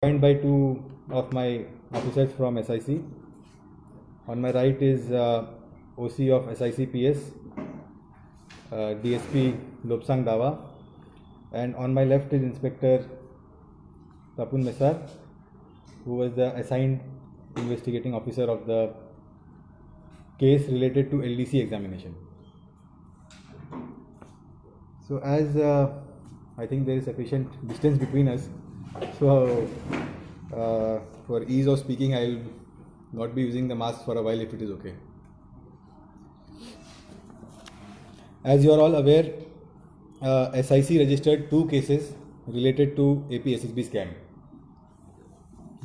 Joined by two of my officers from SIC. On my right is OC of SIC PS, DSP Lobsang Dawa, and on my left is Inspector Tapun Mesar, who was the assigned investigating officer of the case related to LDC examination. So as I think there is sufficient distance between us, so for ease of speaking I will not be using the mask for a while if it is okay. As you are all aware, SIC registered 2 cases related to APSSB scam.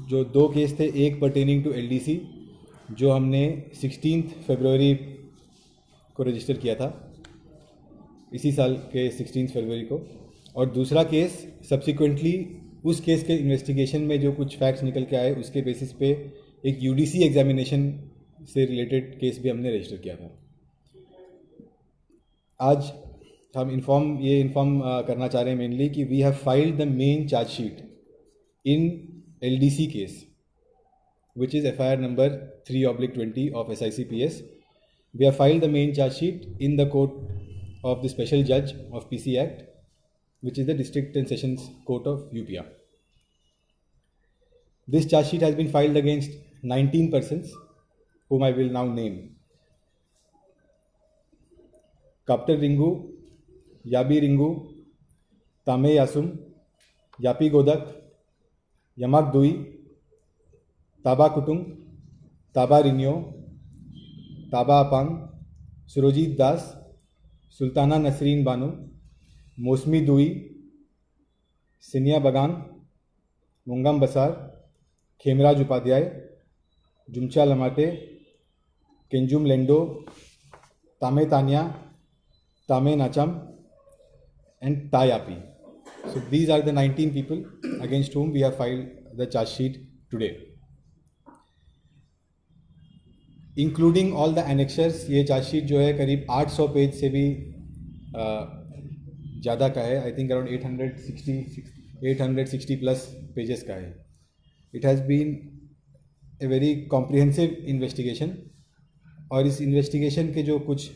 जो 2 case थे, एक pertaining to LDC जो हमने 16 फरवरी को register किया था, इसी साल के 16 फरवरी को, और दूसरा केस सब्सिक्वेंटली उस केस के इन्वेस्टिगेशन में जो कुछ फैक्ट्स निकल के आए उसके बेसिस पे एक UDC एग्जामिनेशन से रिलेटेड केस भी हमने रजिस्टर किया था. आज हम इन्फॉर्म करना चाह रहे हैं मेनली कि we have filed the main chargesheet in LDC case, which is FIR number 3/20 of SIC PS. We have filed the main charge sheet in the court of the Special Judge of PC Act, which is the District and Sessions Court of UPR. This charge sheet has been filed against 19 persons, whom I will now name. Kaptar Ringu, Yabi Ringu, Tame Yasum, Yapi Godak, Yamak Dui, Taba Kutung, Taba Rinyo, Taba Apang, Surojit Das, Sultana Nasreen Banu, Mosmi Dui, Sinia Bagan, Mungam Basar, Khemraj Upadhyay, Jumcha Lamate, Kenjum Lendo, Tame Tanya, Tame Nacham, and Tayapi. So these are the 19 people against whom we have filed the charge sheet today. Including all the annexures, ये charge sheet जो है करीब 800 page से भी ज़्यादा का है. I think around 860 plus pages का है. It has been a very comprehensive investigation, और इस इन्वेस्टिगेशन के जो कुछ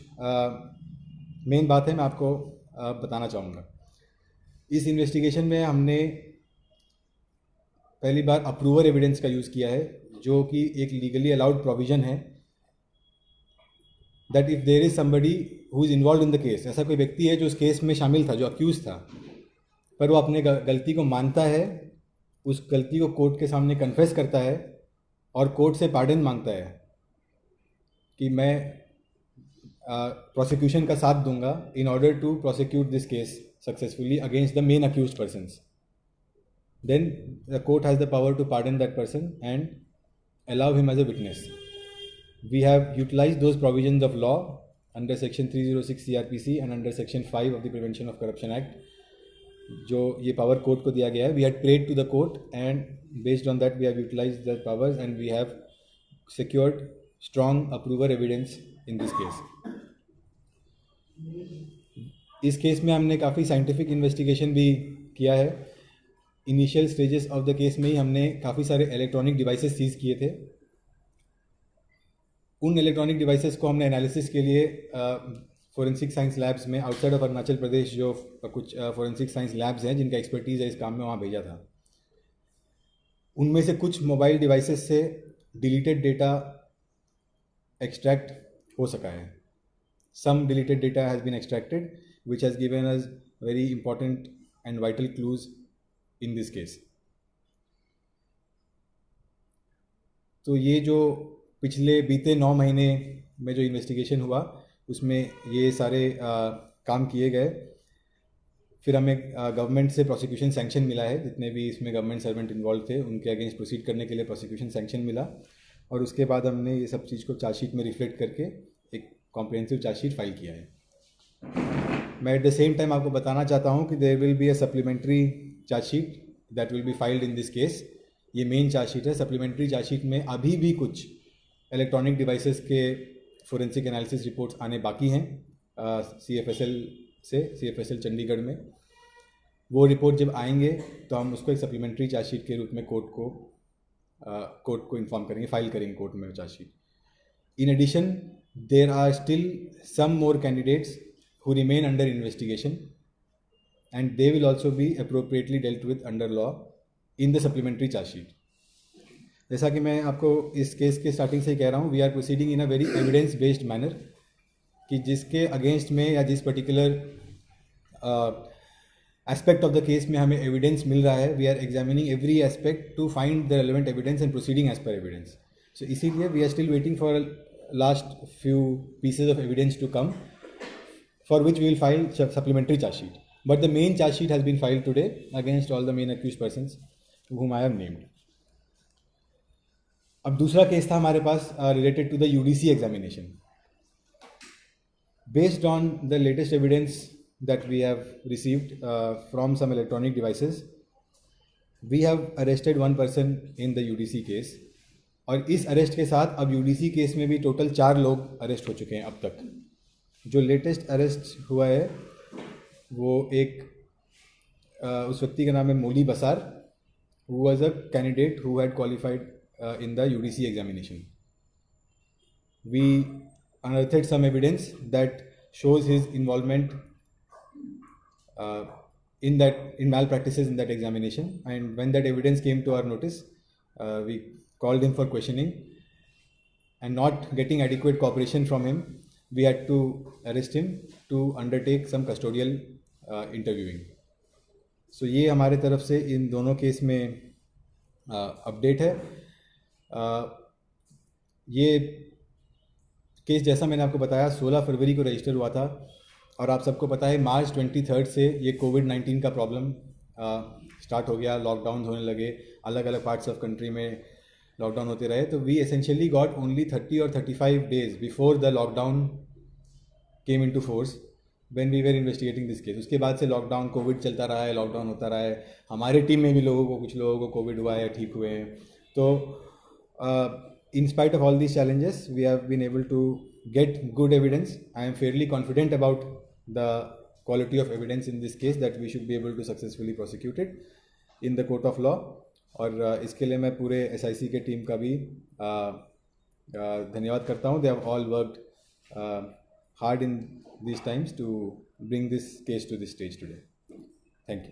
मेन बात है मैं आपको बताना चाहूँगा. इस इन्वेस्टिगेशन में हमने पहली बार अप्रूवर एविडेंस का यूज़ किया है, जो कि एक लीगली अलाउड प्रोविज़न है that if there is somebody who is involved in the case, ऐसा कोई व्यक्ति है जो उस केस में शामिल था, जो अक्यूज़ था, पर वो अपने गलती को मानता है, उस गलती को कोर्ट के सामने कन्फेस करता है और कोर्ट से पार्डन मांगता है कि मैं प्रोसिक्यूशन का साथ दूंगा in order to prosecute this case successfully against the main accused persons, then the court has the power to pardon that person and allow him as a witness. We have utilized those provisions of law under section 306 CRPC and under section 5 of the Prevention of Corruption Act, जो ये power court को दिया गया है. We had prayed to the court and based on that we have utilized the powers and we have secured strong approver evidence in this case. इस case में हमने काफ़ी साइंटिफिक इन्वेस्टिगेशन भी किया है. Initial stages of the case में ही हमने काफ़ी सारे इलेक्ट्रॉनिक डिवाइसेस सीज किए थे. उन इलेक्ट्रॉनिक डिवाइसेस को हमने एनालिसिस के लिए फोरेंसिक साइंस लैब्स में आउटसाइड ऑफ अरुणाचल प्रदेश जो कुछ फोरेंसिक साइंस लैब्स हैं जिनका एक्सपर्टीज़ है इस काम में, वहाँ भेजा था. उनमें से कुछ मोबाइल डिवाइसेस से डिलीटेड डेटा एक्सट्रैक्ट हो सका है. Some deleted data has been extracted, which has given us very important and vital clues in this case. तो ये जो पिछले बीते 9 महीने में जो इन्वेस्टिगेशन हुआ उसमें ये सारे काम किए गए. फिर हमें गवर्नमेंट से प्रोसिक्यूशन सैंक्शन मिला है. जितने भी इसमें गवर्नमेंट सर्वेंट इन्वॉल्व थे उनके अगेंस्ट प्रोसीड करने के लिए प्रोसिक्यूशन सैंक्शन मिला, और उसके बाद हमने ये सब चीज़ को चार्जशीट में रिफ्लेक्ट करके एक कॉम्प्रिहेंसिव चार्जशीट फाइल किया है. मैं एट द सेम टाइम आपको बताना चाहता हूँ कि there will be a supplementary chargesheet that will be filed in this case. ये मेन चार्जशीट है. सप्लीमेंट्री चार्जशीट में अभी भी कुछ इलेक्ट्रॉनिक डिवाइसेस के फोरेंसिक एनालिसिस रिपोर्ट्स आने बाकी हैं CFSL चंडीगढ़ में. वो रिपोर्ट जब आएंगे तो हम उसको एक सप्लीमेंट्री चार्जशीट के रूप में कोर्ट को इन्फॉर्म करेंगे, फाइल करेंगे कोर्ट में chargesheet. In addition, there are still some more candidates who remain under investigation, and they will also be appropriately dealt with under law in the supplementary charge sheet. जैसा कि मैं आपको इस case के starting से ही कह रहा हूँ, we are proceeding in a very evidence based manner, कि जिसके अगेंस्ट में या जिस particular aspect of the case में हमें एविडेंस मिल रहा है, we are examining every aspect to find the relevant evidence and proceeding as per evidence. So इसीलिए we are still waiting for last few pieces of evidence to come, for which we will file supplementary charge sheet. But the main charge sheet has been filed today against all the main accused persons whom I have named. अब दूसरा case था हमारे पास related to the UDC examination. Based on the latest evidence that we have received from some electronic devices, we have arrested one person in the UDC case. और इस arrest के साथ अब UDC case में भी total 4 लोग arrest हो चुके हैं अब तक. जो लेटेस्ट अरेस्ट हुआ है वो एक उस व्यक्ति का नाम है Moli Basar, who was a candidate who had qualified in the UDC examination. We unearthed some evidence that shows his involvement in malpractices in that examination, and when that evidence came to our notice, we called him for questioning, and not getting adequate cooperation from him, we had to arrest him to undertake some custodial interviewing. So ये हमारे तरफ से इन दोनों case में update है. ये case जैसा मैंने आपको बताया 16 फरवरी को रजिस्टर हुआ था, और आप सबको पता है मार्च 23 से ये कोविड-19 का प्रॉब्लम स्टार्ट हो गया, लॉकडाउन होने लगे, अलग अलग पार्ट्स ऑफ कंट्री में लॉकडाउन होते रहे. तो वी एसेंशियली गॉट ओनली 30 और 35 days before the lockdown came into force when we were investigating this case. उसके बाद से लॉकडाउन, कोविड चलता रहा है, लॉकडाउन होता रहा है. हमारे टीम में भी कुछ लोगों को कोविड हुआ है, ठीक हुए हैं. तो in spite of all these challenges we have been able to get good evidence. I am fairly confident about the quality of evidence in this case that we should be able to successfully prosecuted in the court of law. और इसके लिए मैं पूरे SIC के team का भी धन्यवाद करता हूँ. They have all worked hard in this times to bring this case to this stage today. Thank you.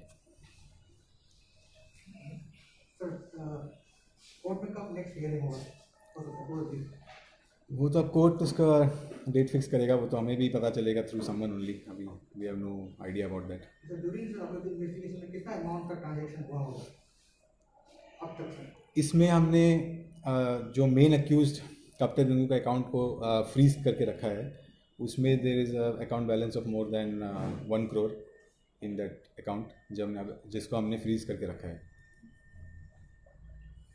Sir, court में कब नेक्स्ट हियरिंग होगा? वो तो अब कोर्ट उसका डेट फिक्स करेगा, वो तो हमें भी पता चलेगा थ्रू समवन ओनली. अभी we have no idea about that. Investigation में कितना अमाउंट का ट्रांजैक्शन हुआ होगा अब तक सर? इसमें हमने जो मेन अक्यूज्ड कप्तान गंगू का अकाउंट को फ्रीज करके रखा है, उसमें there is a account balance of more than 1 crore in that account, जिसको हमने फ्रीज करके रखा है.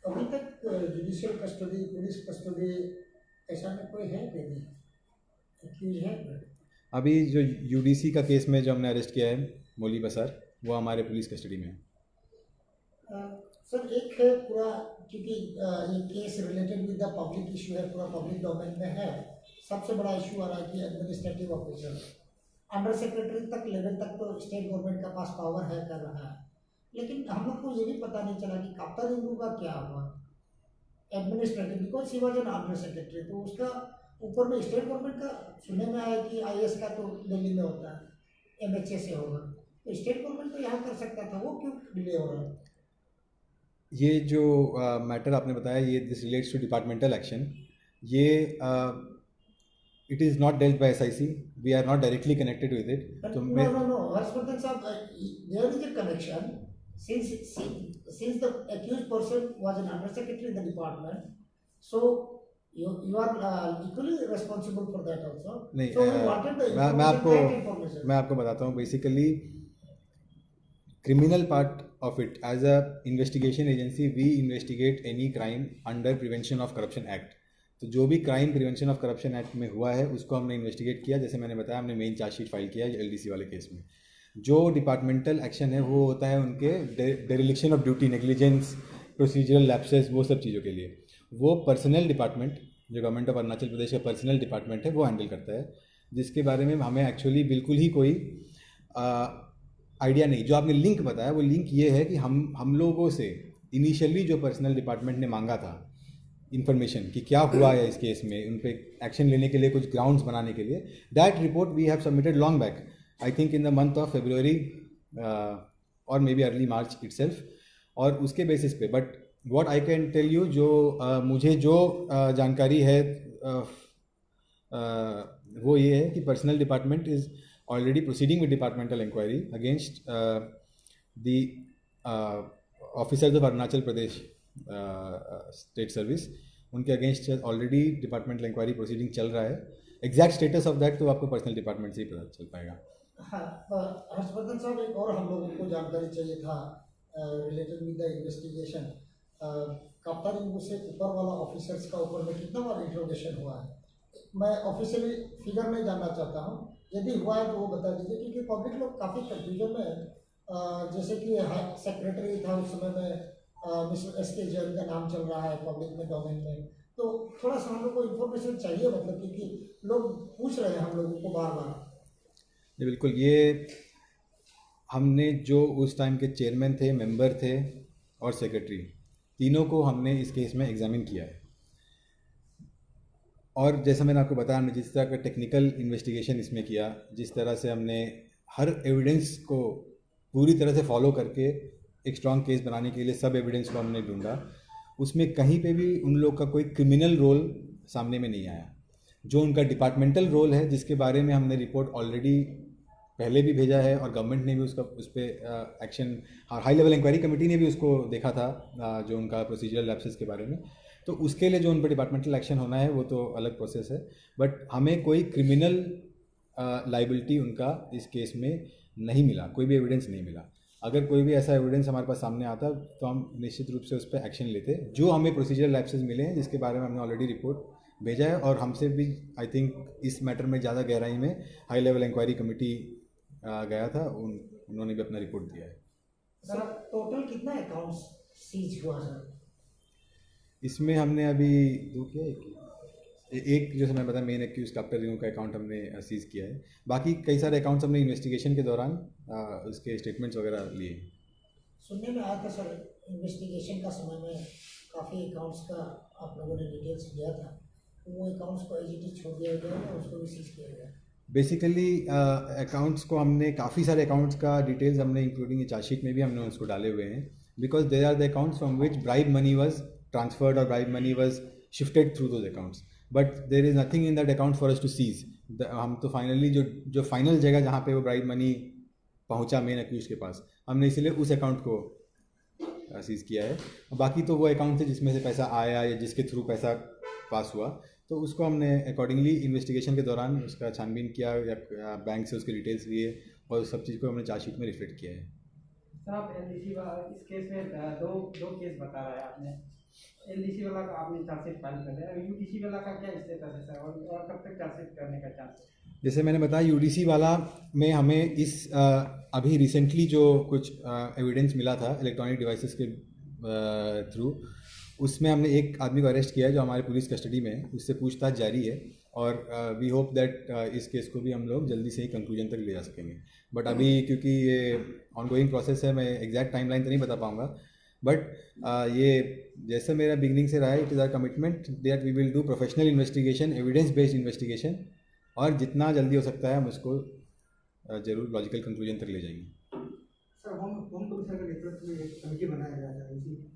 अभी तक जुडिशियल कस्टडी, पुलिस कस्टडी ऐसा में कोई है नहीं, एक्यूज है? अभी जो UDC का केस में जो हमने अरेस्ट किया है मोली बसार, वो हमारे पुलिस कस्टडी में है. सर, एक है पूरा, क्योंकि ये case related with the public issue है, पूरा पब्लिक डोमेन में है. सबसे बड़ा इशू आ रहा है कि एडमिनिस्ट्रेटिव ऑफिसर अंडर सेक्रेटरी तक लेवल तक तो स्टेट गवर्नमेंट का पास पावर है, कर रहा है, लेकिन हम लोग को ये भी पता नहीं चला कि कप्तान गंगू का क्या हुआ administrative, because he was an under secretary. तो उसका ऊपर में स्टेट गवर्नमेंट का सुनने में आया कि IAS का तो दिल्ली में होता है, MHA से होगा, तो स्टेट गवर्नमेंट तो यहाँ कर सकता था, वो क्यों डिले हो रहा है? ये जो मैटर आपने बताया, ये this relates to departmental action. ये it is not dealt by SIC. We are not directly connected with it. तो no, हर्षवर्धन साहब, there is a connection since the accused person was an under secretary in the department, so you are equally responsible for that also. नहीं, so we wanted the information. मैं आपको बताता हूँ. Basically criminal part of it, as a investigation agency we investigate any crime under Prevention of Corruption Act. तो जो भी crime prevention of corruption act में हुआ है उसको हमने इन्वेस्टिगेट किया. जैसे मैंने बताया, हमने मेन चार्जशीट फाइल किया है LDC वाले केस में. जो डिपार्टमेंटल एक्शन है वो होता है उनके dereliction of duty, negligence, procedural lapses, वो सब चीज़ों के लिए. वो पर्सनल डिपार्टमेंट, जो गवर्नमेंट ऑफ अरुणाचल प्रदेश का पर्सनल डिपार्टमेंट है, वो हैंडल करता है, जिसके बारे में हमें एक्चुअली बिल्कुल ही कोई आइडिया नहीं। जो आपने लिंक बताया वो लिंक ये है कि हम लोगों से इनिशियली जो पर्सनल डिपार्टमेंट ने मांगा था इन्फॉर्मेशन कि क्या हुआ है इस केस में, उन पर एक्शन लेने के लिए कुछ ग्राउंड्स बनाने के लिए, that report we have submitted long back, I think in the month of February और maybe early March itself. और उसके बेसिस पे but what I can tell you, जो मुझे जो जानकारी है वो ये है कि personal department is already proceeding with departmental inquiry against the officers of Arunachal Pradesh state service. उनके against already departmental inquiry proceeding चल रहा है। एग्जैक्ट स्टेटस ऑफ दैट तो आपको पर्सनल डिपार्टमेंट से ही पता चल पाएगा। हाँ, हर्षवर्धन साहब, एक और हम लोगों को जानकारी चाहिए था रिलेटेड विद द इन्वेस्टिगेशन। कप्तान से ऊपर वाला ऑफिसर्स का ऊपर में कितना बार इंट्रोगेशन हुआ है? मैं ऑफिशियली फिगर नहीं जानना चाहता हूँ, यदि हुआ है तो वो बता दीजिए, क्योंकि पब्लिक लोग काफ़ी कन्फ्यूजन में है। जैसे कि सेक्रेटरी था उस समय में मिस्टर SK जैन का नाम चल रहा है पब्लिक में, डोमेन में, तो थोड़ा सा हम लोग को इन्फॉर्मेशन चाहिए, मतलब क्योंकि लोग पूछ रहे हैं हम लोगों को बार बार। जी बिल्कुल, ये हमने जो उस टाइम के चेयरमैन थे, मेंबर थे और सेक्रेटरी, तीनों को हमने इस केस में एग्जामिन किया है। और जैसा मैंने आपको बताया, हमने जिस तरह का टेक्निकल इन्वेस्टिगेशन इसमें किया, जिस तरह से हमने हर एविडेंस को पूरी तरह से फॉलो करके एक स्ट्रॉन्ग केस बनाने के लिए सब एविडेंस को हमने ढूंढा, उसमें कहीं पे भी उन लोग का कोई क्रिमिनल रोल सामने में नहीं आया। जो उनका डिपार्टमेंटल रोल है, जिसके बारे में हमने रिपोर्ट ऑलरेडी पहले भी भेजा है और गवर्नमेंट ने भी उस पर action, high level inquiry committee ने भी उसको देखा था, जो उनका प्रोसीजरल लैप्सेस के बारे में, तो उसके लिए जो उन पर डिपार्टमेंटल एक्शन होना है वो तो अलग प्रोसेस है। बट हमें कोई क्रिमिनल लाइबिलिटी उनका इस केस में नहीं मिला, कोई भी एविडेंस नहीं मिला। अगर कोई भी ऐसा एविडेंस हमारे पास सामने आता तो हम निश्चित रूप से उस पर एक्शन लेते। जो हमें प्रोसीजरल लैप्सेस मिले हैं, जिसके बारे में हमने ऑलरेडी रिपोर्ट भेजा है, और हमसे भी आई थिंक इस मैटर में ज़्यादा गहराई में हाई लेवल इंक्वायरी कमेटी गया था, उन्होंने भी अपना रिपोर्ट दिया है। सर, टोटल कितना अकाउंट्स सीज हुआ सर? इसमें हमने अभी दो किया, एक जैसे मैं बताया, मेन एक्यूज कैप्टर रिंग का अकाउंट हमने सीज किया है। बाकी कई सारे अकाउंट्स हमने इन्वेस्टिगेशन के दौरान उसके स्टेटमेंट्स वगैरह लिए। सुनने में आया था सर, इन्वेस्टिगेशन का समय में काफ़ी अकाउंट्स का आप लोगों ने डिटेल्स दिया था, तो वो अकाउंट्स को एज छोड़ दिया गया और उसको भी सीज किया गया। बेसिकली अकाउंट्स को हमने, काफ़ी सारे अकाउंट्स का डिटेल्स हमने इंक्लूडिंग चार्जशीट में भी हमने उसको डाले हुए हैं, because they are the accounts from which bribe money was transferred और bribe money was shifted through those accounts, but there is nothing in that account for us to seize. हम तो फाइनली जो फाइनल जगह जहाँ पे वो bribe money पहुँचा main accused के पास, हमने इसीलिए उस अकाउंट को सीज किया है। बाकी तो वो अकाउंट थे जिसमें से पैसा आया या जिसके थ्रू पैसा पास हुआ, तो उसको हमने अकॉर्डिंगली इन्वेस्टिगेशन के दौरान उसका छानबीन किया या बैंक से उसके डिटेल्स लिए, और उस सब चीज़ को हमने चार्जशीट में रिफ्लेक्ट किया है। सर, आप LDC वाला इस केस में दो केस बता रहा है आपने। LDC वाला का आपने चार्जशीट फाइल कर दिया, UDC वाला का क्या स्टेटस है सर, और कब तक चार्जशीट करने का चांस है? जैसे मैंने बताया, UDC वाला में हमें इस अभी रिसेंटली जो कुछ एविडेंस मिला था इलेक्ट्रॉनिक डिवाइसेस के थ्रू, उसमें हमने एक आदमी को अरेस्ट किया है जो हमारे पुलिस कस्टडी में है, उससे पूछताछ जारी है, और वी होप दैट इस केस को भी हम लोग जल्दी से ही कंक्लूजन तक ले जा सकेंगे। बट अभी क्योंकि ये ऑनगोइंग प्रोसेस है, मैं एग्जैक्ट टाइमलाइन तो नहीं बता पाऊँगा, बट ये जैसे मेरा बिगनिंग से रहा है, it is our commitment that we will do professional investigation, evidence based investigation, और जितना जल्दी हो सकता है हम उसको जरूर लॉजिकल कंक्लूजन तक ले जाएंगे। सर, होम कमिश्नर के नेतृत्व में एक कमेटी बनाया गया था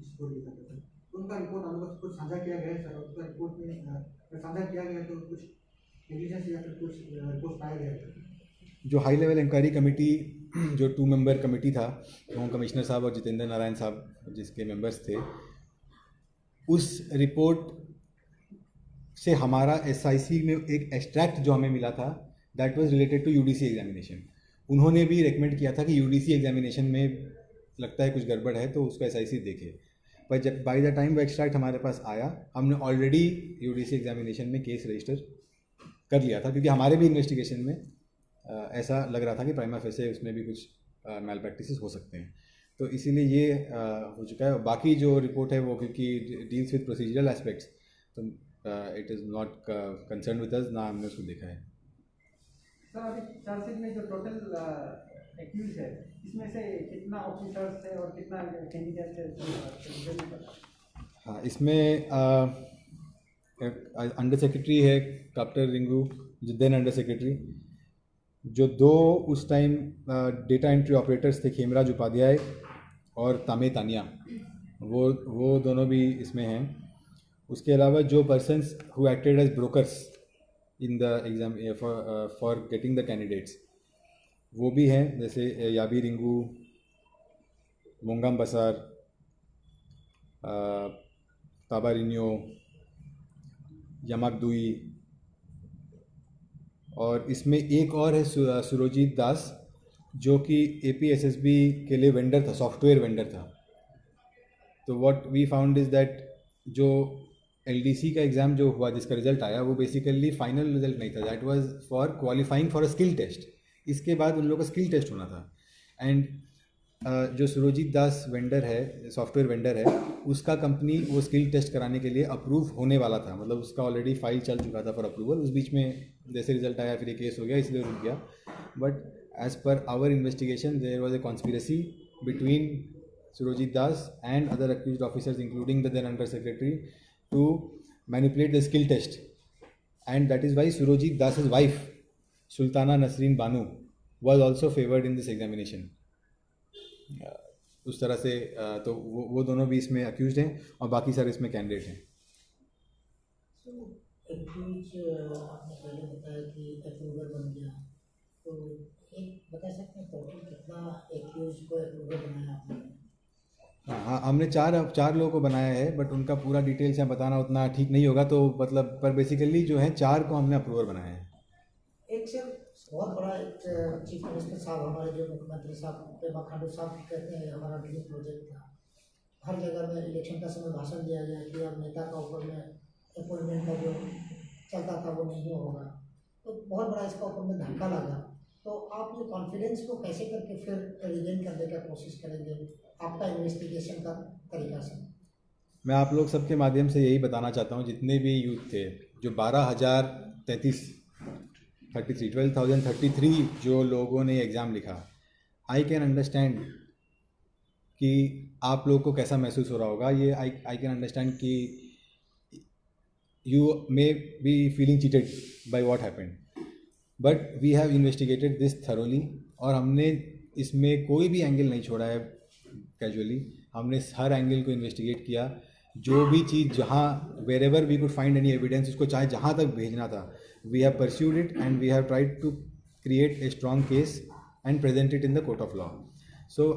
इसको लेकर के, उनका रिपोर्ट हम लोग कुछ साझा किया गया है सर, उसका रिपोर्ट में साझा किया गया तो कुछ नेग्लिजेंस या फिर कुछ रिपोर्ट पाया गया था? जो हाई लेवल इंक्वायरी कमेटी, जो 2 मेंबर कमेटी था, होम कमिश्नर साहब और जितेंद्र नारायण साहब जिसके मेंबर्स थे, उस रिपोर्ट से हमारा SIC में एक एक्सट्रैक्ट जो हमें मिला था, that was related to UDC examination. उन्होंने भी रेकमेंड किया था कि UDC एग्जामिनेशन में लगता है कुछ गड़बड़ है, तो उसको SIC देखे। पर जब बाय द टाइम वो एक्सट्रैक्ट हमारे पास आया, हमने ऑलरेडी UDC एग्जामिनेशन में केस रजिस्टर कर लिया था, क्योंकि हमारे भी इन्वेस्टिगेशन में ऐसा लग रहा था कि प्राइमा फेसे उसमें भी कुछ मैल प्रैक्टिसेस हो सकते हैं, तो इसीलिए ये हो चुका है। बाकी जो रिपोर्ट है वो क्योंकि डील्स विद प्रोसीजरल एस्पेक्ट्स, तो it is not concern with us, ना हमने उसको देखा है। सर, अभी चार्जशीट में जो टोटल एक्यूज है, इसमें से कितना ऑफिसर्स थे और कितना कैंडिडेट थे मुझे नहीं पता। हाँ, इसमें अंडर सेक्रेटरी है doctor Ringu, then under secretary, जो दो उस टाइम डेटा एंट्री ऑपरेटर्स थे, खेमराज उपाध्याय और तामे तानिया, वो दोनों भी इसमें हैं। उसके अलावा जो persons who acted as brokers in the exam for getting the candidates, वो भी हैं, जैसे याबी रिंगू, मोंगम बसार, ताबारिन्यो, यमाकदुई, और इसमें एक और है सुरजीत दास, जो कि APSSB के लिए वेंडर था, सॉफ्टवेयर वेंडर था। तो what we found is that जो LDC का एग्ज़ाम जो हुआ, जिसका रिजल्ट आया, वो बेसिकली फाइनल रिजल्ट नहीं था, that was for qualifying for a skill test. इसके बाद उन लोगों का स्किल टेस्ट होना था। एंड जो सुरजीत दास वेंडर है, सॉफ्टवेयर वेंडर है, उसका कंपनी वो स्किल टेस्ट कराने के लिए अप्रूव होने वाला था, मतलब उसका ऑलरेडी फाइल चल चुका था फॉर अप्रूवल। उस बीच में जैसे रिजल्ट आया फिर ये केस हो गया, इसलिए रुक गया। But as per our investigation there was a conspiracy between Surojit Das and other accused officers, including the then under secretary, to manipulate the skill test, and that is why Surojit Das's wife Sultana Nasreen Banu was also favored in this examination. उस तरह से तो वो दोनों भी इसमें accused हैं और बाकी सारे इसमें कैंडिडेट हैं। आपने पहले बताया कि अप्रूवल बन गया, तो एक बता सकते हैं टोटल कितना एक्यूज को अप्रूवल बनाया आपने? हाँ, हमने चार लोगों को बनाया है, बट उनका पूरा डिटेल से बताना उतना ठीक नहीं होगा, तो मतलब पर बेसिकली जो है 4 को हमने अप्रूवर बनाया है। एक सर बहुत बड़ा एक चीफ मिनिस्टर साहब, हमारे जो मुख्यमंत्री साहब पेमा खांडू साहब कहते हैं हमारा ड्रीम प्रोजेक्ट था, हर जगह में इलेक्शन का समय भाषण दिया गया कि अब नेता का ऊपर में अपॉइंटमेंट का जो चलता था वो नहीं होगा, तो बहुत बड़ा इसका ऊपर में धक्का लगा। तो आप ये कॉन्फिडेंस को कैसे करके फिर रिगेन करने का कोशिश करेंगे आपका इन्वेस्टिगेशन का तरीका से? मैं आप लोग सबके माध्यम से यही बताना चाहता हूँ, जितने भी यूथ थे, जो 12,033 जो लोगों ने एग्ज़ाम लिखा, आई कैन अंडरस्टैंड कि आप लोगों को कैसा महसूस हो रहा होगा। ये आई कैन अंडरस्टैंड कि you may be feeling cheated by what happened, but we have investigated this thoroughly, और हमने इसमें कोई भी एंगल नहीं छोड़ा है कैजुअली। हमने हर एंगल को इन्वेस्टिगेट किया, जो भी चीज़ जहाँ wherever we could find any evidence, उसको चाहे जहाँ तक भेजना था, we have pursued it and we have tried to create a strong case and present it in the court of law. So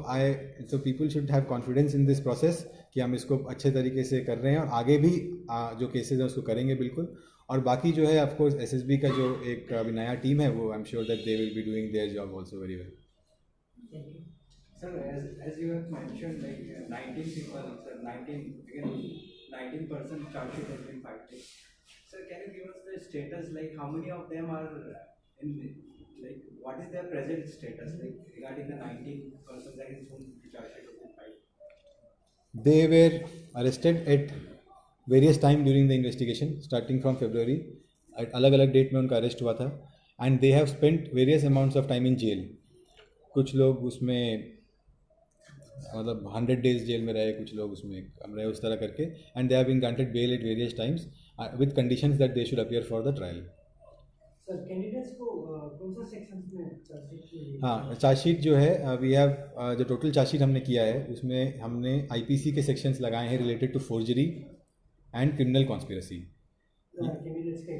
people should have confidence in this process कि हम इसको अच्छे तरीके से कर रहे हैं, और आगे भी जो केसेस हैं उसको करेंगे बिल्कुल। और बाकी जो है ऑफ कोर्स SSB का जो एक अभी नया टीम है, वो I am sure that they will be doing their job also very well. Sir, as you have mentioned, like 19 people, sir, 19% charge sheet has been filed. Sir, can you give us the status, like how many of them are in, like what is their present status, like regarding the 19% against whom the charge sheet has been filed? They were arrested at various time during the investigation, starting from February. अलग अलग date में उनका arrest हुआ था, and they have spent various amounts of time in jail. कुछ लोग उसमें मतलब 100 days जेल में रहे, कुछ लोग उसमें कम रहे, उस तरह करके, and they have been granted bail at various times with conditions that they should appear for the trial. Sir candidates को कौन सा सेक्शंस में चार्जशीट? हाँ, चार्जशीट जो है वी हैव जो टोटल चार्जशीट हमने किया है, उसमें हमने IPC के सेक्शंस लगाए हैं related to forgery and criminal conspiracy. Candidates के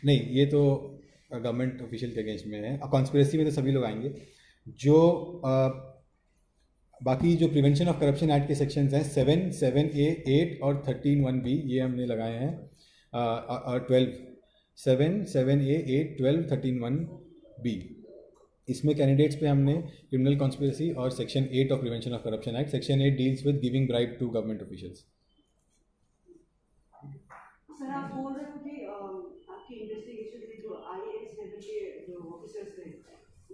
नहीं, ये तो गवर्नमेंट ऑफिशियल के अगेंस्ट में है। कॉन्स्पिरेसी में तो सभी लोग आएंगे। जो बाकी जो प्रिवेंशन ऑफ करप्शन एक्ट के सेक्शंस हैं 7, 7A, 8 और 13(1)B, ये हमने लगाए हैं, और 12, 7, 7A, 8, 12, 13(1)B, इसमें कैंडिडेट्स पे हमने क्रिमिनल कॉन्स्पिरेसी और section 8 of prevention of corruption act. Section 8 deals with giving bribe to government officials. Sir आप बोल रहे हो कि आपकी इन्वेस्टिगेशन में जो IAS लेवल के जो ऑफिसर्स थे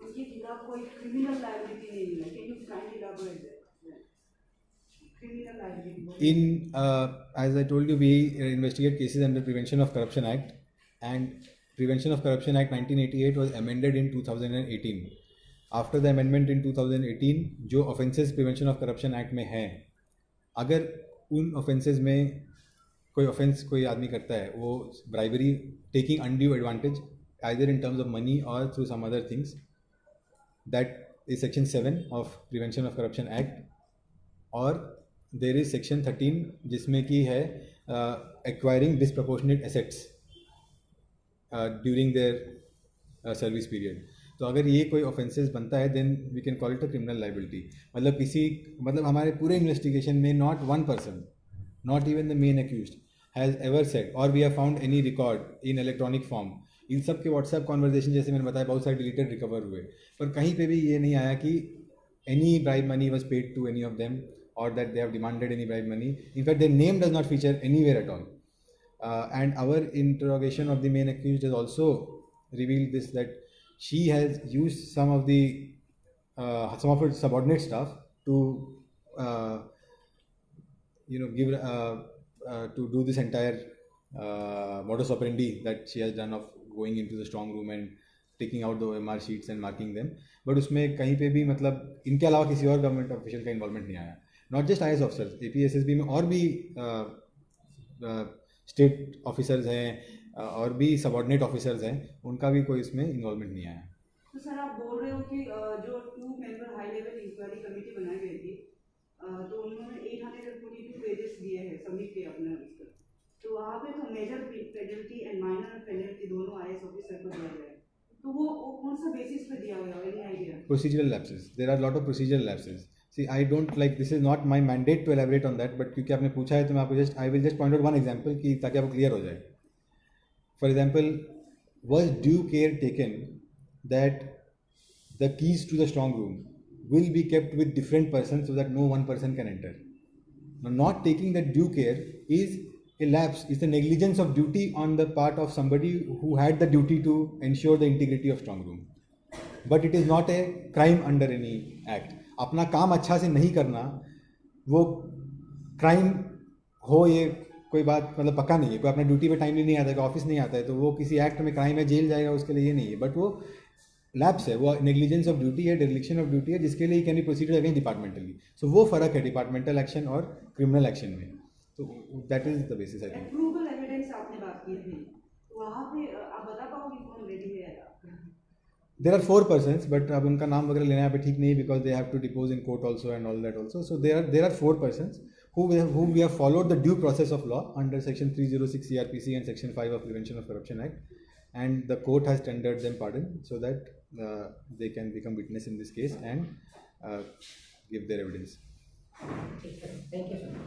उनके खिलाफ कोई क्रिमिनल लायबिलिटी नहीं है, can you kindly elaborate that? Criminal liability In as I told you, we investigate cases under Prevention of Corruption Act, and Prevention of Corruption Act 1988 was amended in 2018. After the amendment in 2018 जो offences prevention of corruption act में है, अगर उन offences में कोई offence कोई आदमी करता है, वो bribery, taking undue advantage either in terms of money और through some other things, that is section 7 of prevention of corruption act. और देर इज सेक्शन 13 जिसमें कि है acquiring disproportionate assets during their service period. तो अगर ये कोई offences बनता है then we can call it a criminal liability. मतलब हमारे पूरे इन्वेस्टिगेशन में not one person, not even the main accused has ever said और we have found any record in electronic form. इन सब के व्हाट्सएप कॉन्वर्जेशन जैसे मैंने बताया बहुत सारे डिलीटेड रिकवर हुए, पर कहीं पे भी ये नहीं आया कि any bribe money was paid to any of them or that they have demanded any bribe money. In fact, their name does not feature anywhere at all. And our interrogation of the main accused has also revealed this, that she has used some of her subordinate staff to give to do this entire modus operandi that she has done of going into the strong room and taking out the OMR sheets and marking them. But उसमें कहीं पे भी मतलब इनके अलावा किसी और government official का इन्वॉल्वमेंट नहीं आया. Not just IAS officers, APSSB में और भी स्टेट ऑफिसर्स हैं और भी सबॉर्डिनेट ऑफिसर्स हैं, उनका भी कोई इसमें इन्वॉल्वमेंट नहीं आया. तो सर आप बोल रहे हो कि जो 2 member high level inquiry committee बनाई गई थी, तो उन्होंने 842 पेजेस दिए हैं, सबमिट किए अपने उसको. तो वहाँ पे तो major penalty and minor penalty दोनों IAS ऑफिसर को दिया गया है. तो वो कौन सा बेसिस पे दिया गया, any idea? Procedural lapses. There are a lot of procedural lapses. See, I don't like, this is not my mandate to elaborate on that, but क्योंकि आपने पूछा है तो मैं आपको I will just point out one example कि ताकि आपको clear हो जाए. For example, was due care taken that the keys to the strong room will be kept with different persons so that no one person can enter? Now, not taking that due care is a lapse, is the negligence of duty on the part of somebody who had the duty to ensure the integrity of strong room. But it is not a crime under any act. अपना काम अच्छा से नहीं करना वो crime हो, ये कोई बात मतलब पक्का नहीं है. कोई अपना ड्यूटी पे टाइमली नहीं आता है, ऑफिस नहीं आता है, तो वो किसी एक्ट में क्राइम है, जेल जाएगा, उसके लिए ये नहीं है. बट वो लैप्स है, वो नेग्लिजेंस ऑफ ड्यूटी है, डेरिलिक्शन ऑफ ड्यूटी है, जिसके लिए can be proceed against departmentally. So वो फर्क है डिपार्टमेंटल एक्शन और क्रिमिनल एक्शन में. तो that is the basis I think. Approval evidence आपने बात की थी, वहाँ पे आप बता पाओगे कौन रेडी है? There are 4 persons, but अब उनका नाम वगैरह लेना यहाँ पे ठीक नहीं, because they have to depose in court also and all that also. So there are 4 persons who we have followed the due process of law under section 306 CRPC and section 5 of Prevention of Corruption Act, and the court has tendered them pardon so that they can become witness in this case and give their evidence. Thank you, sir.